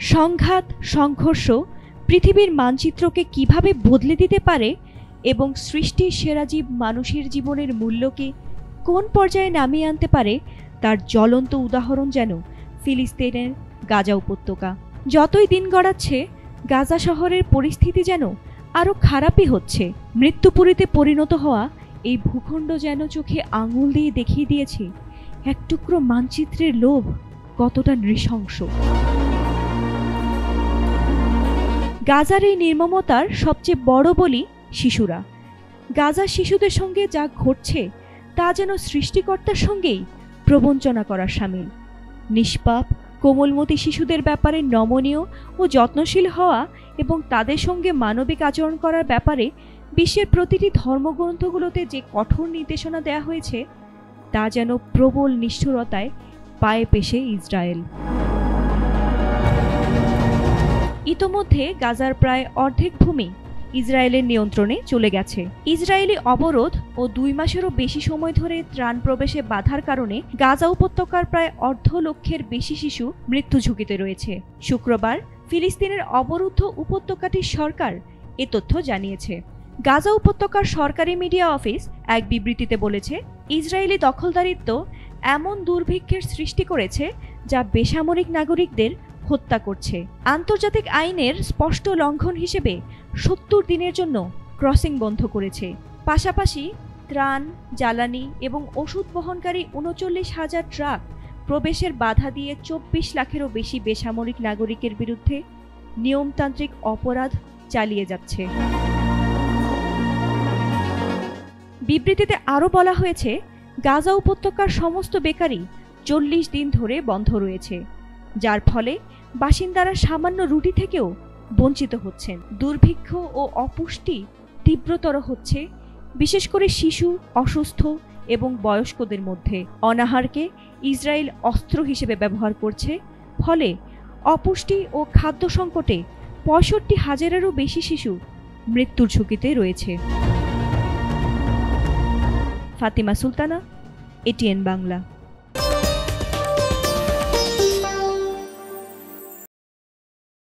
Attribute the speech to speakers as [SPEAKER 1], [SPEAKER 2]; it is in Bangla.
[SPEAKER 1] সংঘাত, সংঘর্ষ পৃথিবীর মানচিত্রকে কিভাবে বদলে দিতে পারে এবং সৃষ্টির সেরা জীব মানুষের জীবনের মূল্যকে কোন পর্যায়ে নামিয়ে আনতে পারে তার জ্বলন্ত উদাহরণ যেন ফিলিস্তিনের গাজা উপত্যকা। যতই দিন গড়াচ্ছে গাজা শহরের পরিস্থিতি যেন আরও খারাপই হচ্ছে। মৃত্যুপুরীতে পরিণত হওয়া এই ভূখণ্ড যেন চোখে আঙুল দিয়ে দেখিয়ে দিয়েছে এক টুকরো মানচিত্রের লোভ কতটা নৃশংস। গাজার এই নির্মমতার সবচেয়ে বড় বলি শিশুরা। গাজার শিশুদের সঙ্গে যা ঘটছে তা যেন সৃষ্টিকর্তার সঙ্গেই প্রবঞ্চনা করার শামিল। নিষ্পাপ কোমলমতি শিশুদের ব্যাপারে নমনীয় ও যত্নশীল হওয়া এবং তাদের সঙ্গে মানবিক আচরণ করার ব্যাপারে বিশ্বের প্রতিটি ধর্মগ্রন্থগুলোতে যে কঠোর নির্দেশনা দেয়া হয়েছে তা যেন প্রবল নিষ্ঠুরতায় পায়ে পেশে ইসরায়েল। ইতোমধ্যে গাজার প্রায় অর্ধেক ভূমি ইসরায়েলের নিয়ন্ত্রণে চলে গেছে। ইসরায়েলি অবরোধ ও 2 মাসেরও বেশি সময় ধরে ত্রাণ প্রবেশে বাধার কারণে গাজা উপত্যকার প্রায় 1.5 লক্ষের বেশি শিশু মৃত্যু ঝুঁকিতে রয়েছে। শুক্রবার ফিলিস্তিনের অবরুদ্ধ উপত্যকাটির সরকার এ তথ্য জানিয়েছে। গাজা উপত্যকার সরকারি মিডিয়া অফিস এক বিবৃতিতে বলেছে, ইসরায়েলি দখলদারিত্ব এমন দুর্ভিক্ষের সৃষ্টি করেছে যা বেসামরিক নাগরিকদের হত্যা করছে। আন্তর্জাতিক আইনের স্পষ্ট লঙ্ঘন হিসেবে 70 দিনের জন্য ক্রসিং বন্ধ করেছে। পাশাপাশি ত্রাণ, জ্বালানি এবং ওষুধ বহনকারী 39,000 ট্রাক প্রবেশের বাধা দিয়ে 24 লাখেরও বেশি বেসামরিক নাগরিকের বিরুদ্ধে নিয়মতান্ত্রিক অপরাধ চালিয়ে যাচ্ছে। বিবৃতিতে আরও বলা হয়েছে, গাজা উপত্যকার সমস্ত বেকারি 40 দিন ধরে বন্ধ রয়েছে, যার ফলে বাসিন্দারা সামান্য রুটি থেকেও বঞ্চিত হচ্ছেন। দুর্ভিক্ষ ও অপুষ্টি তীব্রতর হচ্ছে, বিশেষ করে শিশু, অসুস্থ এবং বয়স্কদের মধ্যে। অনাহারকে ইসরায়েল অস্ত্র হিসেবে ব্যবহার করছে, ফলে অপুষ্টি ও খাদ্য সংকটে 65,000-এরও বেশি শিশু মৃত্যুর ঝুঁকিতে রয়েছে। ফাতিমা সুলতানা, এটিএন বাংলা।